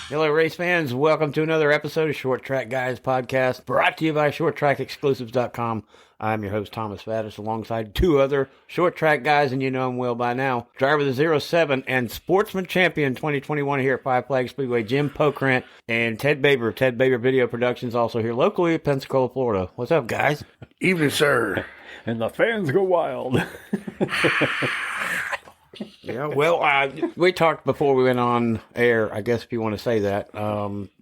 Hello, race fans. Welcome to another episode of Short Track Guys podcast, brought to you by ShortTrackExclusives.com. I'm your host, Thomas Faddis, alongside two other short track guys, and you know them well by now. Driver of the 07 and Sportsman Champion 2021 here at Five Flag Speedway, Jim Pokrant, and Ted Baber. Ted Baber Video Productions, also here locally at Pensacola, Florida. What's up, guys? Evening, sir. And the fans go wild. Yeah, well, we talked before we went on air, I guess if you want to say that,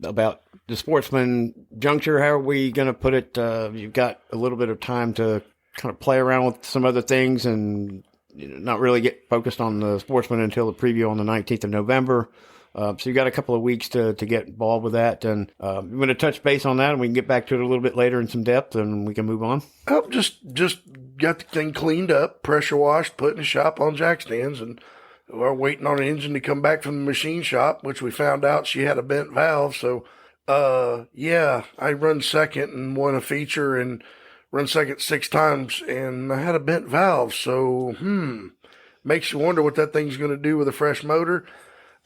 about the Sportsman juncture. How are we going to put it? You've got a little bit of time to kind of play around with some other things and not really get focused on the Sportsman until the preview on the 19th of November. So you got a couple of weeks to get involved with that, and I'm going to touch base on that, and we can get back to it a little bit later in some depth, and we can move on. Oh, just got the thing cleaned up, pressure washed, put in the shop on jack stands, and we're waiting on an engine to come back from the machine shop, which we found out she had a bent valve. So, yeah, I run second and won a feature and run second 6 times, and I had a bent valve. So, makes you wonder what that thing's going to do with a fresh motor.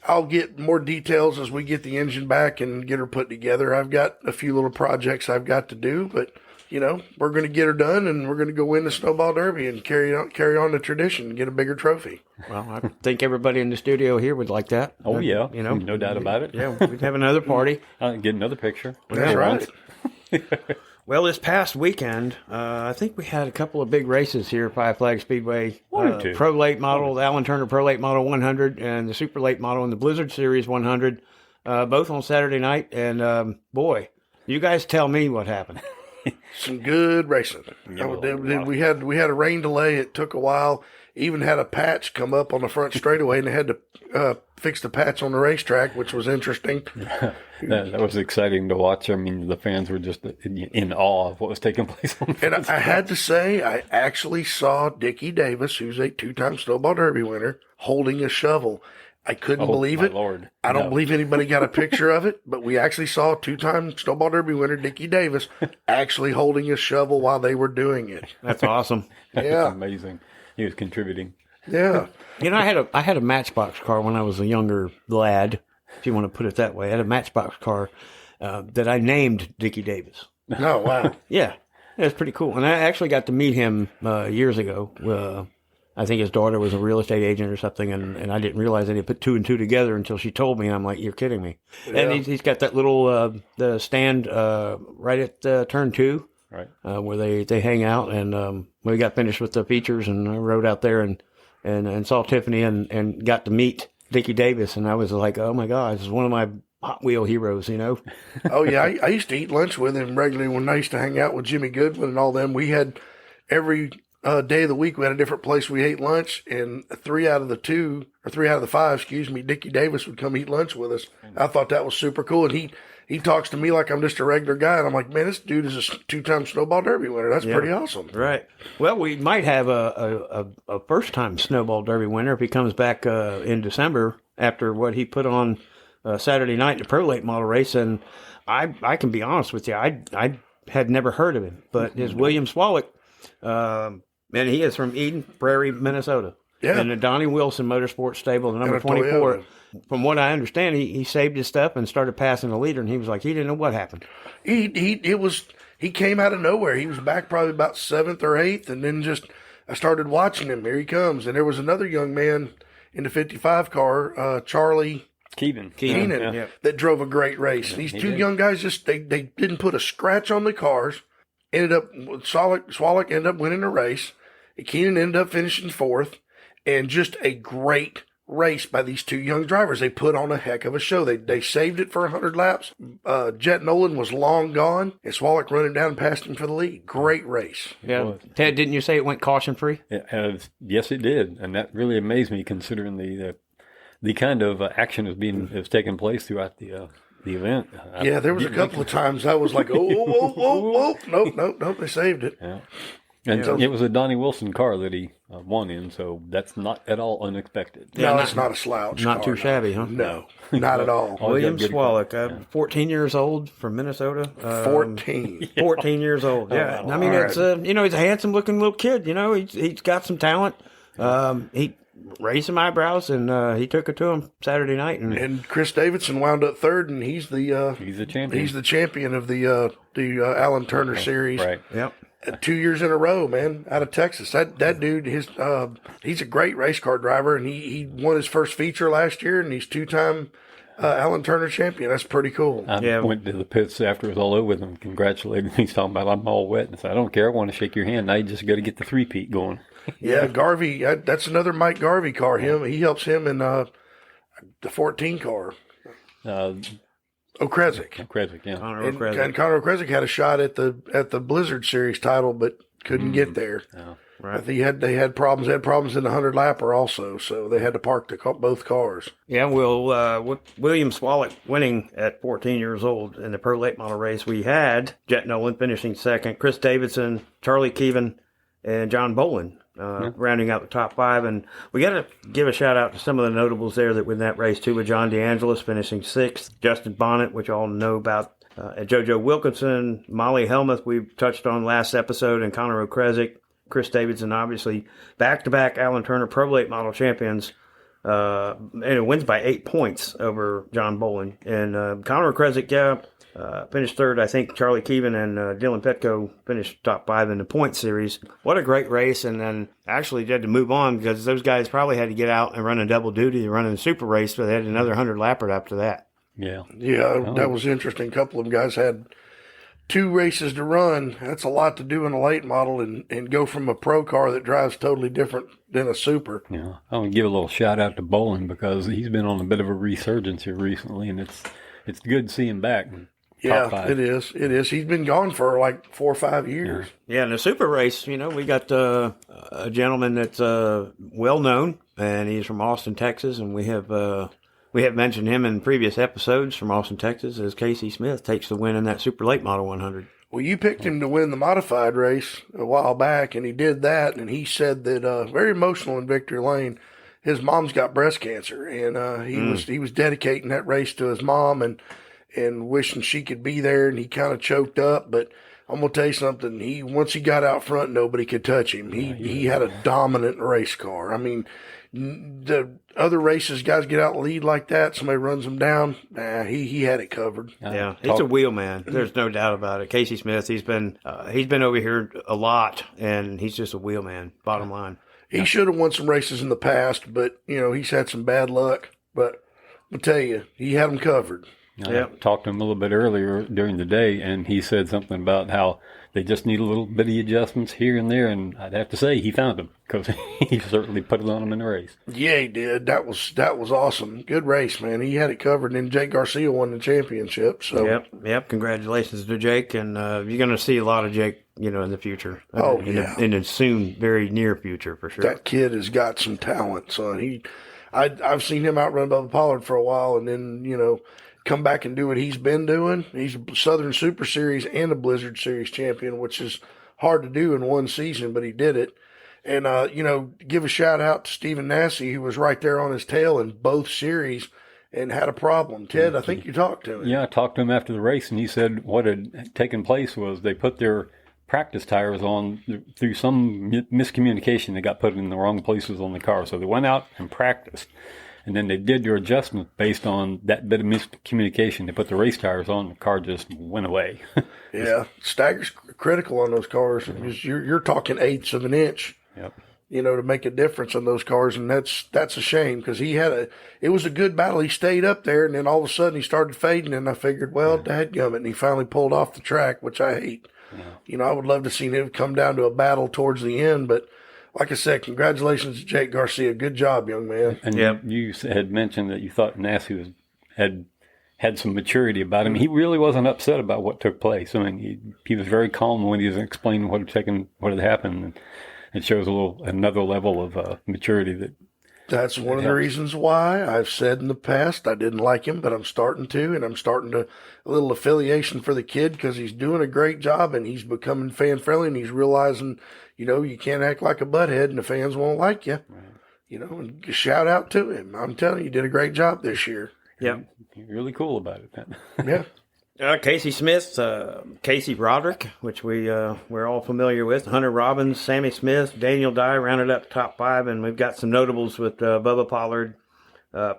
I'll get more details as we get the engine back and get her put together. I've got a few little projects I've got to do, but, you know, we're going to get her done, and we're going to go win the Snowball Derby and carry on the tradition and get a bigger trophy. Well, I think everybody in the studio here would like that. Oh, yeah. You know, no doubt about it. Yeah, we'd have another party. Get another picture. That's right. Well, this past weekend, I think we had a couple of big races here at Five Flag Speedway. One or two. Pro Late Model, the Allen Turner Pro Late Model 100, and the Super Late Model in the Blizzard Series 100, both on Saturday night. And, boy, you guys tell me what happened. Some good racing. We had a rain delay. It took a while. Even had a patch come up on the front straightaway, and they had to fix the patch on the racetrack, which was interesting. That was exciting to watch. I mean, the fans were just in awe of what was taking place on the And I had to say, I actually saw Dickie Davis, who's a 2-time Snowball Derby winner, holding a shovel. I couldn't believe it. Lord. I don't believe anybody got a picture of it, but we actually saw 2-time Snowball Derby winner Dickie Davis actually holding a shovel while they were doing it. That's awesome. That's Yeah. amazing. He was contributing. Yeah. You know, I had a Matchbox car when I was a younger lad, if you want to put it that way. I had a Matchbox car that I named Dickie Davis. Oh, wow. Yeah, it was pretty cool. And I actually got to meet him years ago. I think his daughter was a real estate agent or something, and I didn't realize that he put 2 and 2 together until she told me. And I'm like, you're kidding me. Yeah. And he's got that little the stand right at turn 2. Right. Where they hang out, and we got finished with the features, and I rode out there and saw Tiffany and got to meet Dickie Davis, and I was like, oh my God, this is one of my Hot Wheel heroes, you know? Oh, yeah. I used to eat lunch with him regularly when I used to hang out with Jimmy Goodwin and all them. We had every day of the week, we had a different place we ate lunch, and 3 out of the 5, Dickie Davis would come eat lunch with us. I thought that was super cool, and he talks to me like I'm just a regular guy, and I'm like, man, this dude is a 2-time Snowball Derby winner. That's pretty awesome. Right. Well, we might have a first-time Snowball Derby winner if he comes back in December after what he put on Saturday night in the Pro Late Model race, and I can be honest with you, I had never heard of him, but his William Swallock, and he is from Eden Prairie, Minnesota. Yeah. In the Donnie Wilson Motorsports stable, the number And a 24. Toyota. From what I understand, he saved his stuff and started passing the leader, and he was like, he didn't know what happened. He came out of nowhere. He was back probably about 7th or 8th, and then I started watching him. Here he comes. And there was another young man in the 55 car, Charlie Keenan. Keenan, that drove a great race. These two young guys they didn't put a scratch on the cars. Swallock ended up winning the race. Keenan ended up finishing 4th, and just a great race by these two young drivers. They put on a heck of a show. They saved it for 100 laps. Jet Nolan was long gone, and Swallock running down and passed him for the lead. Great race. Yeah, Ted, didn't you say it went caution free? Yes, it did, and that really amazed me considering the kind of action that's taking place throughout the event. Yeah, there was a couple of times I was like, oh, nope, they saved it. Yeah. And it was a Donnie Wilson car that he won in, so that's not at all unexpected. No, it's not a slouch. Not car, too shabby, huh? No, not at all. William Swallock, 14 years old from Minnesota. 14. 14 years old. Yeah, I mean, it's he's a handsome looking little kid. You know, he's got some talent. raised some eyebrows, and he took it to him Saturday night. And Chris Davidson wound up third, and he's the champion. He's the champion of the Alan Turner Series. Right. Yep. 2 years in a row, man, out of Texas. That dude, he's a great race car driver, and he won his first feature last year, and he's 2-time Alan Turner champion. That's pretty cool. I went to the pits after it was all over with him, congratulated me. He's talking about I'm all wet. And I said, I don't care. I want to shake your hand. Now you just got to get the three-peat going. Yeah, Garvey, that's another Mike Garvey car. He helps him in the 14 car. Okrezik. Okrezik, yeah. And Connor Okrezik had a shot at the Blizzard Series title, but couldn't get there. Oh, right. They had problems. They had problems in the 100 lapper also, so they had to park both cars. Yeah, with William Swallock winning at 14 years old in the Pro Late Model race, we had Jet Nolan finishing second, Chris Davidson, Charlie Keevan, and John Bolin rounding out the top five. And we got to give a shout out to some of the notables there that were in that race too, with John DeAngelis finishing sixth, Justin Bonnet, which all know about, and JoJo Wilkinson, Molly Helmuth, we touched on last episode, and Connor Okrezik, Chris Davidson, obviously back-to-back Alan Turner Pro Late Model champions. And it wins by 8 points over John Bolin. And Connor Okrezik, finished third. I think Charlie Keevan and Dylan Petco finished top five in the point series. What a great race. And then actually they had to move on because those guys probably had to get out and run a double duty and run a super race, but they had another 100 lapper after that. Yeah. Yeah, that was interesting. A couple of them guys had 2 races to run. That's a lot to do in a late model and go from a pro car that drives totally different than a super. Yeah. I want to give a little shout out to Bolin because he's been on a bit of a resurgence here recently, and it's good to see him back. Yeah, it is. It is. He's been gone for like 4 or 5 years. Yeah, in the super race, we got a gentleman that's well known, and he's from Austin, Texas, and we have mentioned him in previous episodes from Austin, Texas, as Casey Smith takes the win in that super late model 100. Well, you picked him to win the modified race a while back, and he did that, and he said that very emotional in Victory Lane. His mom's got breast cancer, and he was dedicating that race to his mom and wishing she could be there, and he kind of choked up. But I'm gonna tell you something. Once he got out front, nobody could touch him. He had a dominant race car. I mean, the other races, guys get out and lead like that, somebody runs them down. He had it covered. Yeah, he's a wheel man. There's no doubt about it. Casey Smith, he's been over here a lot, and he's just a wheel man. Bottom line, he should have won some races in the past, but he's had some bad luck. But I'll tell you, he had them covered. I talked to him a little bit earlier during the day, and he said something about how they just need a little bitty adjustments here and there, and I'd have to say he found them because he certainly put it on them in the race. Yeah, he did. That was awesome. Good race, man. He had it covered, and Jake Garcia won the championship. So Yep. Congratulations to Jake, and you're going to see a lot of Jake, in the future. In the soon, very near future, for sure. That kid has got some talent, son. I've seen him outrun Bubba Pollard for a while, and then come back and do what he's been doing. He's a Southern Super Series and a Blizzard Series champion, which is hard to do in one season, but he did it. And, give a shout out to Stephen Nassy, who was right there on his tail in both series and had a problem. Ted, I think you talked to him. Yeah, I talked to him after the race, and he said what had taken place was they put their practice tires on through some miscommunication. They got put in the wrong places on the car. So they went out and practiced. And then they did your adjustment based on that bit of miscommunication. They put the race tires on, the car just went away. Yeah, stagger's critical on those cars. You're talking eighths of an inch. Yep. To make a difference on those cars, and that's a shame because it was a good battle. He stayed up there, and then all of a sudden he started fading, and I figured, dadgummit, and he finally pulled off the track, which I hate. Yeah. I would love to see him come down to a battle towards the end, but like I said, congratulations to Jake Garcia. Good job, young man. And you had mentioned that you thought Nassy had some maturity about him. He really wasn't upset about what took place. I mean, he was very calm when he was explaining what had happened. And it shows another level of maturity. That's one of the reasons why I've said in the past I didn't like him, but I'm starting to, and I'm starting to a little affiliation for the kid because he's doing a great job and he's becoming fan friendly and he's realizing, you can't act like a butthead and the fans won't like you. Right. And shout out to him. I'm telling you, he did a great job this year. Yeah, really cool about it. Yeah. Casey Smith, Casey Roderick, which we're all familiar with, Hunter Robbins, Sammy Smith, Daniel Dye rounded up top 5, and we've got some notables with Bubba Pollard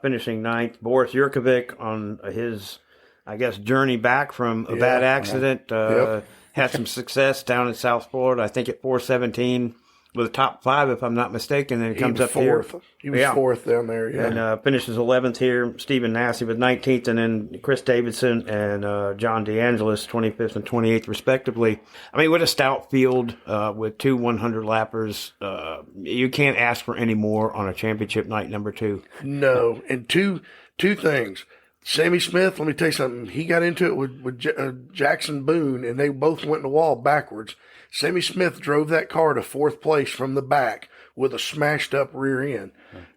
finishing 9th. Boris Yurkovic on his, I guess, journey back from a bad accident. Had some success down in South Florida, I think at 417 with a top 5, if I'm not mistaken. And he comes up fourth. here. He was fourth down there, And finishes 11th here. Stephen Nassy with 19th, and then Chris Davidson and John DeAngelis 25th and 28th, respectively. I mean, what a stout field with 2 100-lappers. You can't ask for any more on a championship night number 2. No, and two things. Sammy Smith, let me tell you something. He got into it with Jackson Boone, and they both went in the wall backwards. Sammy Smith drove that car to 4th place from the back with a smashed up rear end.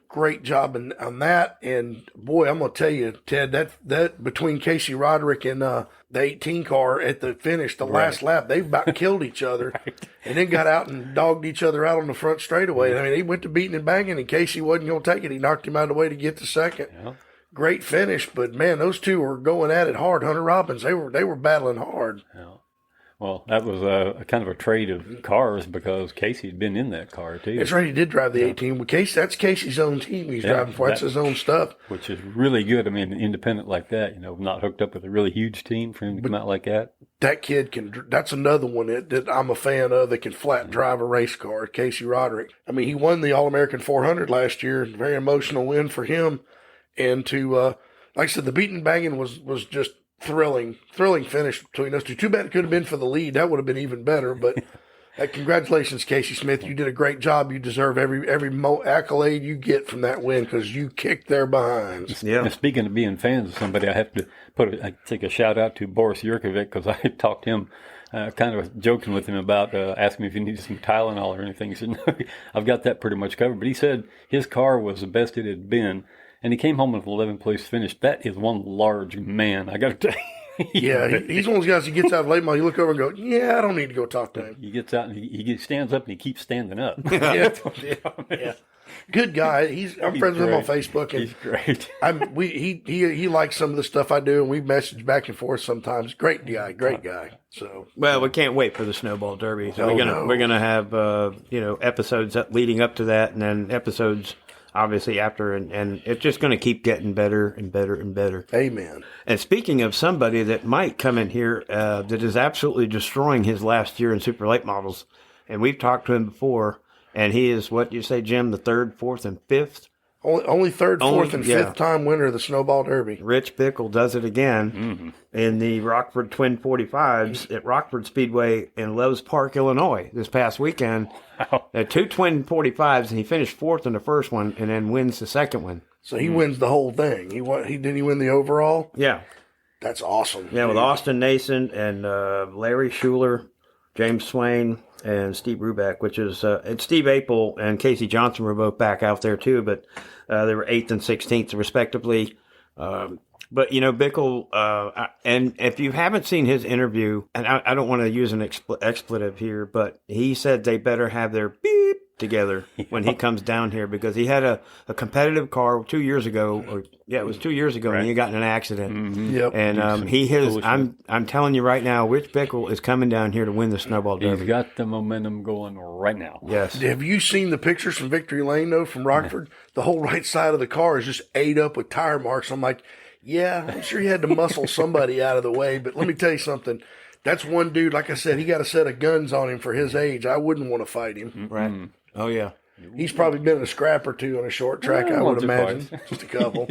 Great job on that. And boy, I'm going to tell you, Ted, that between Casey Roderick and the 18 car at the finish, the last lap, they about killed each other and then got out and dogged each other out on the front straightaway. I mean, he went to beating and banging, and Casey wasn't going to take it. He knocked him out of the way to get to second. Yeah. Great finish, but man, those two were going at it hard. Hunter Robbins, they were battling hard. Yeah. Well, that was a kind of a trade of cars because Casey had been in that car too. That's right, he did drive the 18. Well, that's Casey's own team he's driving for. That's his own stuff. Which is really good. I mean, independent like that, not hooked up with a really huge team for him to come out like that. That kid that's another one that I'm a fan of that can flat drive a race car, Casey Roderick. I mean, he won the All-American 400 last year. Very emotional win for him. And to, like I said, the beating and banging was just thrilling finish between those two. Too bad it could have been for the lead. That would have been even better. But congratulations, Casey Smith. You did a great job. You deserve every accolade you get from that win because you kicked their behinds. Yeah. And speaking of being fans of somebody, I have to take a shout out to Boris Yurkovic because I talked to him. Kind of joking with him about asking me if he needed some Tylenol or anything. He said, no, I've got that pretty much covered. But he said his car was the best it had been. And he came home with an 11th place finish. That is one large man. I got to tell you. Yeah, he's one of those guys who gets out of late model. You look over and go, yeah, I don't need to go talk to him. He gets out and he stands up and he keeps standing up. Yeah. Good guy. I'm friends with him on Facebook. And he's great. He likes some of the stuff I do, and we message back and forth sometimes. Great guy. So well, we can't wait for the Snowball Derby. So we're gonna have episodes leading up to that, and then episodes obviously after, and it's just going to keep getting better and better and better. Amen. And speaking of somebody that might come in here that is absolutely destroying his last year in super late models, and we've talked to him before, and he is, what you say, Jim, the 3rd, 4th, and 5th? Only 3rd, 4th, and 5th time winner of the Snowball Derby. Rich Bickle does it again in the Rockford Twin 45s at Rockford Speedway in Lowe's Park, Illinois, this past weekend. Wow. 2 Twin 45s, and he finished 4th in the first one and then wins the second one. So he wins the whole thing. Did he win the overall? Yeah. That's awesome. Yeah, with Austin Nason and Larry Schuler, James Swain, and Steve Ruback, which is and Steve Apel and Casey Johnson were both back out there too, but they were 8th and 16th respectively. But Bickle, and if you haven't seen his interview, and I don't want to use an expletive here, but he said they better have their beep together when he comes down here because he had a competitive car 2 years ago, it was 2 years ago when he got in an accident. Mm-hmm. Yep. And I'm telling you right now, Rich Bickle is coming down here to win the Snowball Derby. He's got the momentum going right now. Yes. Have you seen the pictures from Victory Lane though, from Rockford? The whole right side of the car is just ate up with tire marks. I'm like, yeah, I'm sure you had to muscle somebody out of the way, but let me tell you something. That's one dude, like I said, he got a set of guns on him for his age. I wouldn't want to fight him. Right. Oh, yeah. He's probably been in a scrap or two on a short track, I would imagine. Just a couple.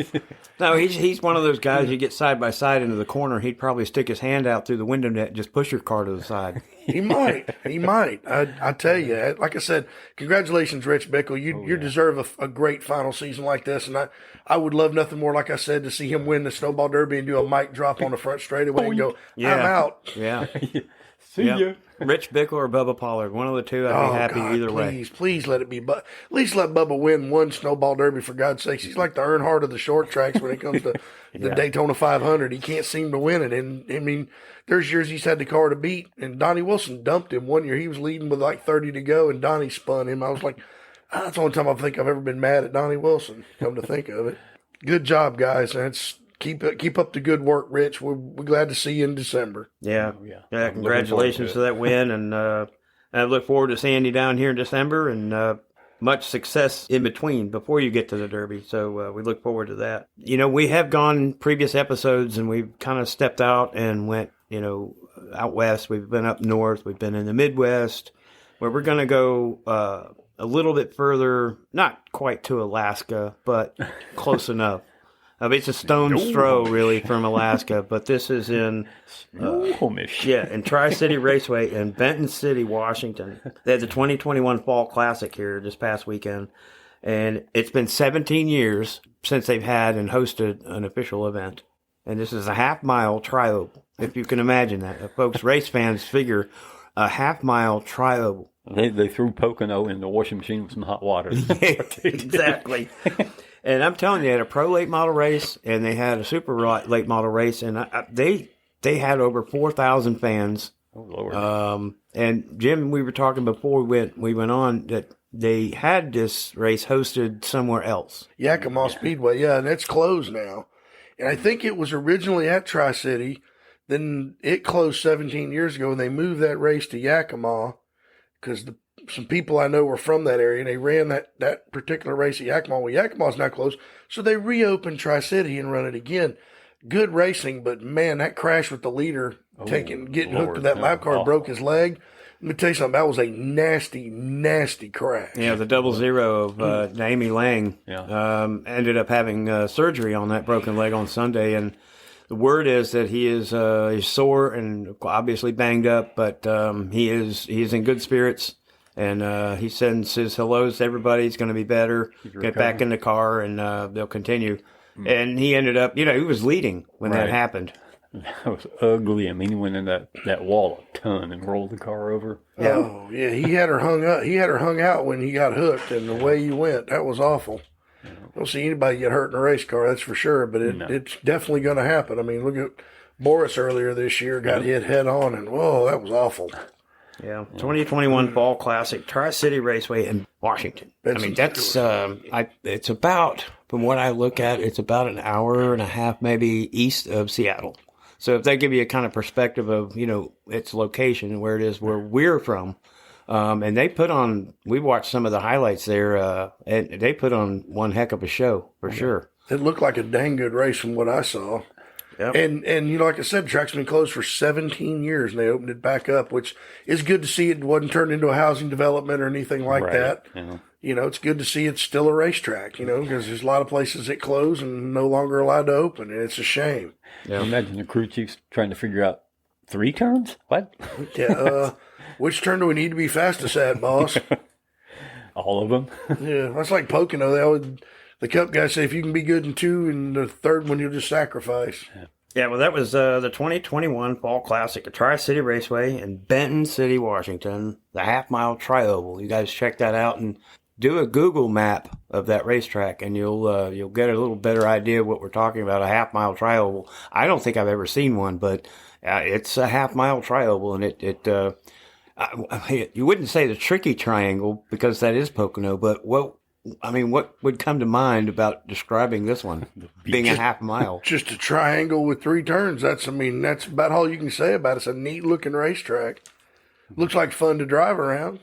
No, he's one of those guys you get side by side into the corner. He'd probably stick his hand out through the window net and just push your car to the side. He might. I tell you, like I said, congratulations, Rich Bickle. You deserve a great final season like this. And I would love nothing more, like I said, to see him win the Snowball Derby and do a mic drop on the front straightaway and go, I'm out. Yeah. See ya. Rich Bickle or Bubba Pollard, one of the two. I'd be happy either way. Please let it be. But at least let Bubba win one Snowball Derby for God's sakes. He's like the Earnhardt of the short tracks when it comes to the Daytona 500. He can't seem to win it. And I mean, there's years he's had the car to beat. And Donnie Wilson dumped him one year. He was leading with like 30 to go, and Donnie spun him. I was like, that's the only time I think I've ever been mad at Donnie Wilson. Come to think of it, good job, guys. Keep up the good work, Rich. We're glad to see you in December. Yeah. Oh, yeah. Yeah. I'm looking Congratulations to forward that win. And I look forward to seeing you down here in December and much success in between before you get to the Derby. So we look forward to that. You know, we have gone previous episodes and we've kind of stepped out and went, out west. We've been up north. We've been in the Midwest, where we're going to go a little bit further, not quite to Alaska, but close enough. It's a stone's throw, really, from Alaska, but this is in in Tri-City Raceway in Benton City, Washington. They had the 2021 Fall Classic here this past weekend, and it's been 17 years since they've had and hosted an official event. And this is a half-mile tri-oval, if you can imagine that. Folks, race fans figure a half-mile tri-oval. They threw Pocono in the washing machine with some hot water. Yeah, exactly. And I'm telling you, they had a pro late model race, and they had a super late model race, and they had over 4,000 fans. Oh, Lord. And Jim, we were talking before we went on that they had this race hosted somewhere else. Yakima Speedway, yeah, and it's closed now. And I think it was originally at Tri-City. Then it closed 17 years ago, and they moved that race to Yakima because some people I know were from that area, and they ran that particular race at Yakima. Well, Yakima's not closed, so they reopened Tri-City and run it again. Good racing, but man, that crash with the leader getting hooked to that lap car, broke his leg. Let me tell you something, that was a nasty, nasty crash. Yeah, the 00 of Amy Lang ended up having surgery on that broken leg on Sunday, and the word is that he is he's sore and obviously banged up, but he is in good spirits. And he sends his hellos to everybody. He's going to be better. Get back in the car, and they'll continue. And he ended up, he was leading when that happened. That was ugly. I mean, he went in that wall a ton and rolled the car over. Yeah. Oh, yeah. He had her hung up. He had her hung out when he got hooked, and the way he went, that was awful. Don't see anybody get hurt in a race car, that's for sure, but it's definitely going to happen. I mean, look at Boris earlier this year, got hit head on, and whoa, that was awful. Yeah, 2021 Fall Classic, Tri-City Raceway in Washington. I mean, that's, it's about, from what I look at, it's about an hour and a half maybe east of Seattle. So if they give you a kind of perspective of, its location and where it is, where we're from, and they put on, we watched some of the highlights there, and they put on one heck of a show, for sure. It looked like a dang good race from what I saw. Yep. And like I said, the track's been closed for 17 years, and they opened it back up, which is good to see. It wasn't turned into a housing development or anything like that. Yeah. It's good to see it's still a racetrack, because there's a lot of places that close and no longer allowed to open, and it's a shame. Yeah. Imagine the crew chiefs trying to figure out 3 turns? What? Yeah. Which turn do we need to be fastest at, boss? All of them. Yeah, that's like Pocono. The Cup guys say if you can be good in 2, and the third one you'll just sacrifice. Yeah, well, that was the 2021 Fall Classic at Tri-City Raceway in Benton City, Washington, the half-mile tri-oval. You guys check that out and do a Google map of that racetrack, and you'll get a little better idea of what we're talking about, a half-mile tri-oval. I don't think I've ever seen one, but it's a half-mile tri-oval, and you wouldn't say the tricky triangle because that is Pocono, but what would come to mind about describing this one being a half mile? Just a triangle with 3 turns. That's about all you can say about it. It's a neat looking racetrack. Looks like fun to drive around.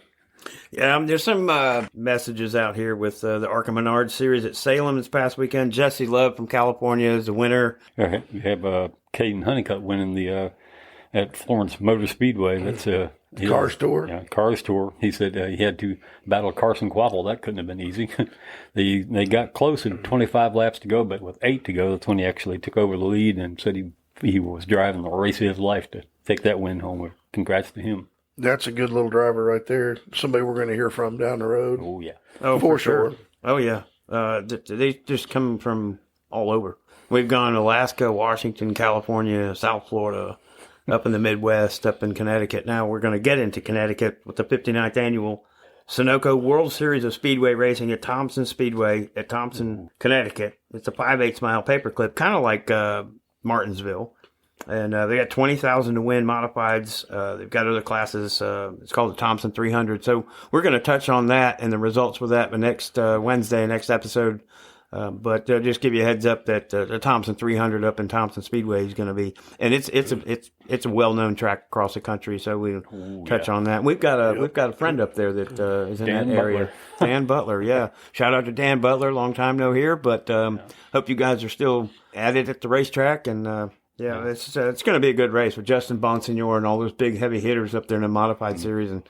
Yeah, there's some messages out here with the Arca Menard series at Salem this past weekend. Jesse Love from California is the winner. You have Caden Honeycutt winning the at Florence Motor Speedway. That's Cars Tour. Yeah, Cars Tour. He said he had to battle Carson Quapple. That couldn't have been easy. They got close in 25 laps to go, but with 8 to go, that's when he actually took over the lead and said he was driving the race of his life to take that win home. Congrats to him. That's a good little driver right there. Somebody we're going to hear from down the road. Oh, yeah. Oh, for sure. Oh, yeah. They just come from all over. We've gone Alaska, Washington, California, South Florida, up in the Midwest, up in Connecticut. Now we're going to get into Connecticut with the 59th annual Sunoco World Series of Speedway Racing at Thompson Speedway at Thompson, Connecticut. It's a 5/8 mile paperclip, kind of like Martinsville. And they got 20,000 to win modifieds. They've got other classes. It's called the Thompson 300. So we're going to touch on that and the results for that the next Wednesday, next episode But just give you a heads up that the Thompson 300 up in Thompson Speedway is going to be, and it's a well known track across the country. So we'll touch on that. We've got a friend up there that is in Dan that area. Dan Butler, yeah. Shout out to Dan Butler. Long time no here, but hope you guys are still at it at the racetrack. And it's going to be a good race with Justin Bonsignor and all those big heavy hitters up there in the modified series. And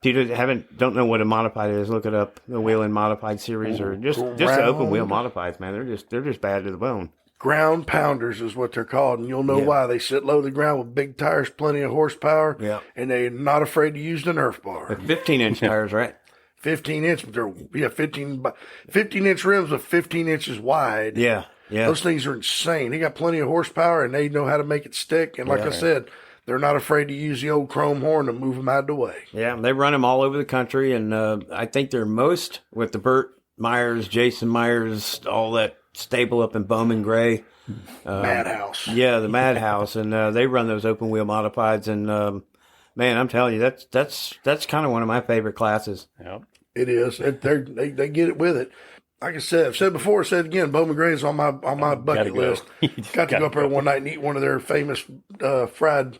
if you don't know what a modified is, look it up. The Whelen Modified Series, or just the open wheel modifieds, man. They're just bad to the bone. Ground pounders is what they're called, and you'll know why. They sit low to the ground with big tires, plenty of horsepower, and they're not afraid to use the Nerf bar. 15-inch tires, right? 15-inch, but they're 15-inch rims with 15 inches wide. Yeah. Those things are insane. They got plenty of horsepower, and they know how to make it stick. And like I said, they're not afraid to use the old chrome horn to move them out of the way. Yeah, they run them all over the country, and I think they're most with the Burt Myers, Jason Myers, all that stable up in Bowman Gray. Madhouse. Yeah, the Madhouse, and they run those open wheel modifieds, and man, I'm telling you, that's kind of one of my favorite classes. Yeah, it is. They get it with it. Like I said, I've said before, said again, Bowman Gray is on my bucket list. Got to go up there one night and eat one of their famous fried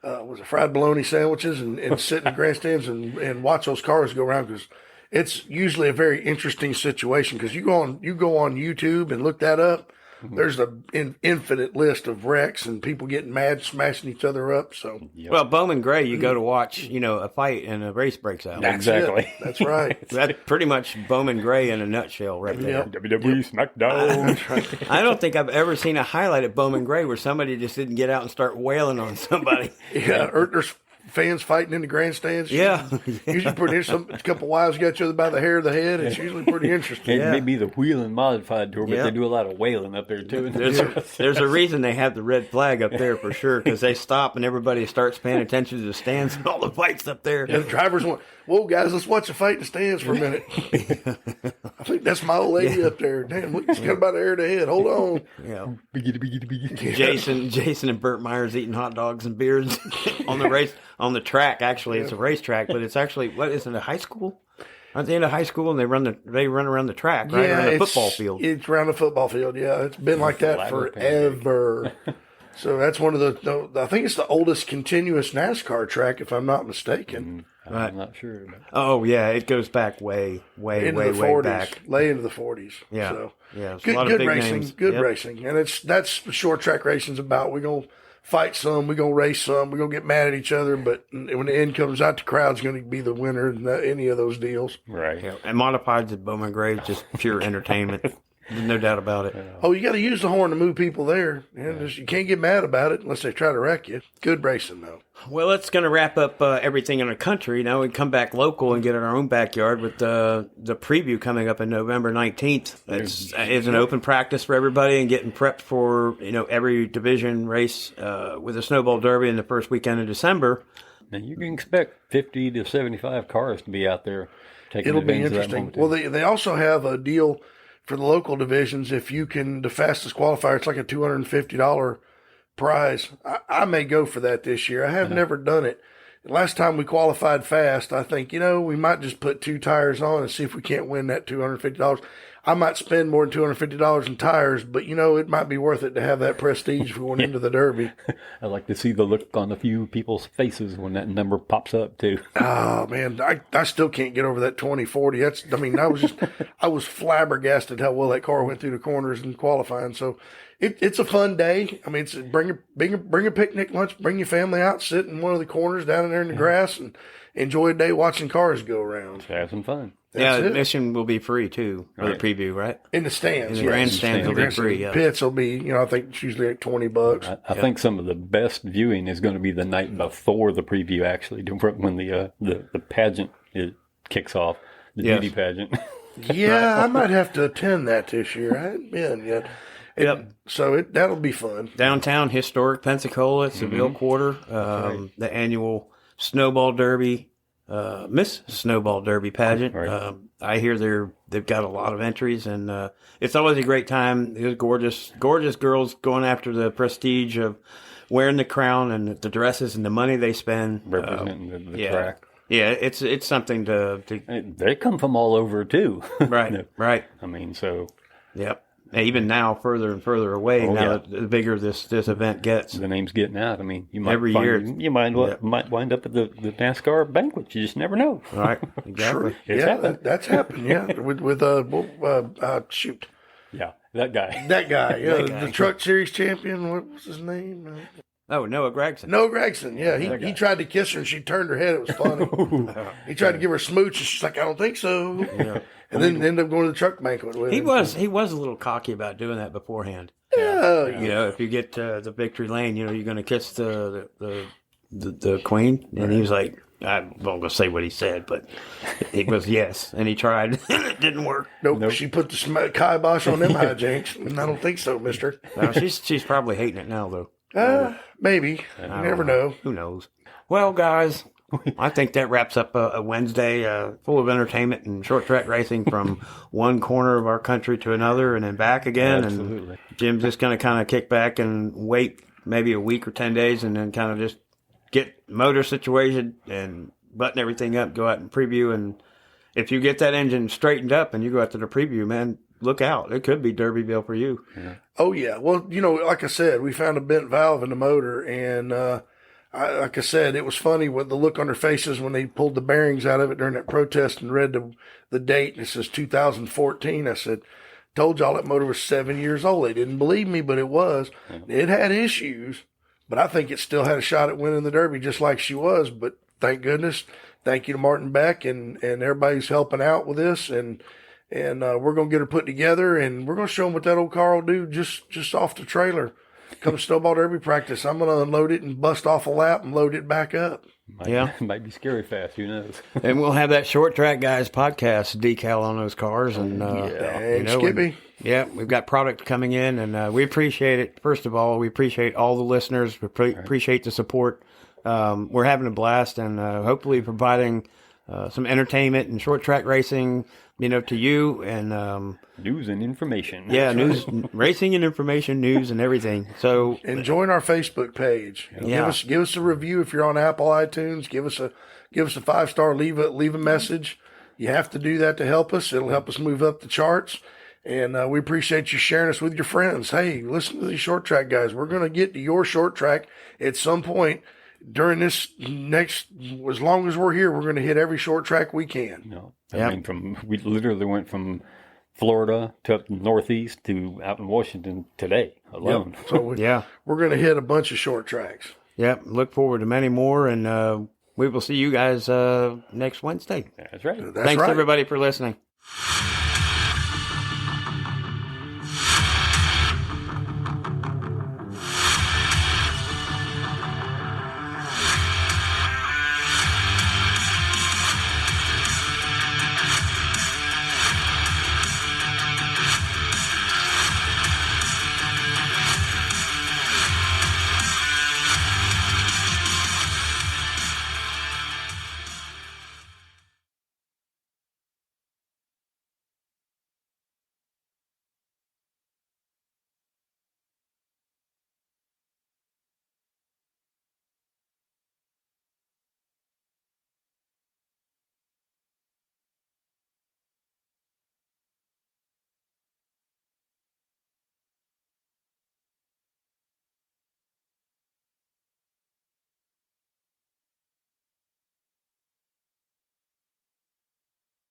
bologna sandwiches and sit in the grandstands and watch those cars go around, because it's usually a very interesting situation. Because you go on YouTube and look that up. There's an infinite list of wrecks and people getting mad, smashing each other up. So, well, Bowman Gray, you go to watch, a fight and a race breaks out. Exactly. That's right. That's pretty much Bowman Gray in a nutshell, right there. WWE SmackDown. I don't think I've ever seen a highlight at Bowman Gray where somebody just didn't get out and start wailing on somebody. Or there's fans fighting in the grandstands. Yeah. Usually pretty interesting. A couple wives got each other by the hair of the head. It's usually pretty interesting. It may be the Wheeling Modified Tour, but they do a lot of wailing up there, too. There's a reason they have the red flag up there for sure, because they stop and everybody starts paying attention to the stands and all the fights up there. And the drivers went, whoa, guys, let's watch the fight in the stands for a minute. I think that's my old lady up there. Damn, look, she's got about the hair of the head. Hold on. Yeah. Jason and Burt Myers eating hot dogs and beers on the track. Actually, it's a racetrack, but it's actually, what is it, a high school? Aren't they in a high school and they run around the track, right? Yeah, around the football field. It's around the football field. Yeah, it's been like that forever. So that's one of I think it's the oldest continuous NASCAR track, if I'm not mistaken. I'm not sure. Oh yeah, it goes back way into the 40s, back, way into the 40s. Yeah, so, yeah. Good racing, good racing, and that's what short track racing's about. We're gonna fight some, we're gonna race some, we're gonna get mad at each other, but when the end comes out, the crowd's gonna be the winner in any of those deals. Right. Yeah. And modifieds at Bowman Gray is just pure entertainment. No doubt about it. Oh, you got to use the horn to move people there. You can't get mad about it unless they try to wreck you. Good racing, though. Well, that's going to wrap up everything in the country. Now we come back local and get in our own backyard with the preview coming up on November 19th. It's an open practice for everybody and getting prepped for every division race with the Snowball Derby in the first weekend of December. Now you can expect 50 to 75 cars to be out there taking It'll be advantage interesting. of that moment. Well, they also have a deal for the local divisions. If you can, the fastest qualifier, it's like a $250 prize. I may go for that this year. I have never done it. Last time we qualified fast, I think, we might just put 2 tires on and see if we can't win that $250. I might spend more than $250 in tires, but, it might be worth it to have that prestige if we went into the Derby. I like to see the look on a few people's faces when that number pops up, too. Oh, man, I still can't get over that 2040. I was flabbergasted how well that car went through the corners in qualifying. So it's a fun day. I mean, bring a picnic lunch, bring your family out, sit in one of the corners down in there in the grass and enjoy a day watching cars go around. Have some fun. The admission will be free, too, for the preview, right? In the stands. In the grandstands will be free, yeah. Pits will be, I think it's usually like $20. I think some of the best viewing is going to be the night before the preview, actually, when the pageant kicks off, the beauty pageant. Yeah, I might have to attend that this year. I haven't been yet. So that'll be fun. Downtown historic Pensacola, Seville Quarter, the annual Snowball Derby. Miss Snowball Derby pageant. Right. I hear they've got a lot of entries, and it's always a great time. There's gorgeous girls going after the prestige of wearing the crown and the dresses and the money they spend representing the track. Yeah, it's something to. They come from all over too. Right, right. I mean, so Yep. And even now, further and further away, that the bigger this event gets. The name's getting out. I mean, you might Every year. you might wind up at the NASCAR banquet. You just never know. Right. Exactly. It's happened. That's happened. Yeah, with shoot. Yeah, that guy. That guy, the Truck Series champion. What was his name? Oh, Noah Gregson. Noah Gregson. Yeah, he tried to kiss her and she turned her head. It was funny. He tried to give her a smooch and she's like, "I don't think so." Yeah. And then ended up going to the truck banquet with him. He was a little cocky about doing that beforehand. Yeah. You know, if you get to the victory lane, you know, you're going to kiss the queen, and he was like, I won't go say what he said, but it was yes, and he tried, and it didn't work. Nope. She put the kibosh on them hijinks. And I don't think so, mister. No, she's probably hating it now, though. Maybe. You never know. Who knows? Well, guys, I think that wraps up a Wednesday full of entertainment and short track racing from one corner of our country to another and then back again. Absolutely. And Jim's just going to kind of kick back and wait maybe a week or 10 days and then kind of just get motor situated and button everything up, go out and preview. And if you get that engine straightened up and you go out to the preview, man, look out. It could be Derbyville for you. Yeah. Oh, yeah. Well, you know, like I said, we found a bent valve in the motor. And like I said, it was funny with the look on their faces when they pulled the bearings out of it during that protest and read the date. And it says 2014. I said, told y'all that motor was 7 years old. They didn't believe me, but it was. It had issues. But I think it still had a shot at winning the Derby just like she was. But thank goodness. Thank you to Martin Beck and everybody's helping out with this. And we're going to get her put together and we're going to show them what that old car will do just off the trailer. Come Snowball Derby practice. I'm going to unload it and bust off a lap and load it back up. Might be scary fast. Who knows? And we'll have that Short Track Guys podcast decal on those cars. And, Skippy. Yeah, we've got product coming in, and we appreciate it. First of all, we appreciate all the listeners. We appreciate the support. We're having a blast, and hopefully providing some entertainment and short track racing, you know, to you and news and information. Yeah, news, racing and information, news and everything. So and join our Facebook page. Yeah. Give us a review if you're on Apple iTunes. Give us a 5-star. Leave a message. You have to do that to help us. It'll help us move up the charts. And we appreciate you sharing us with your friends. Hey, listen to these short track guys. We're going to get to your short track at some point during this next, as long as we're here, we're going to hit every short track we can. No, I mean, we literally went from Florida to up northeast to out in Washington today alone. Yep. So we're going to hit a bunch of short tracks. Yep. Look forward to many more. And we will see you guys next Wednesday. That's right. Thanks everybody for listening.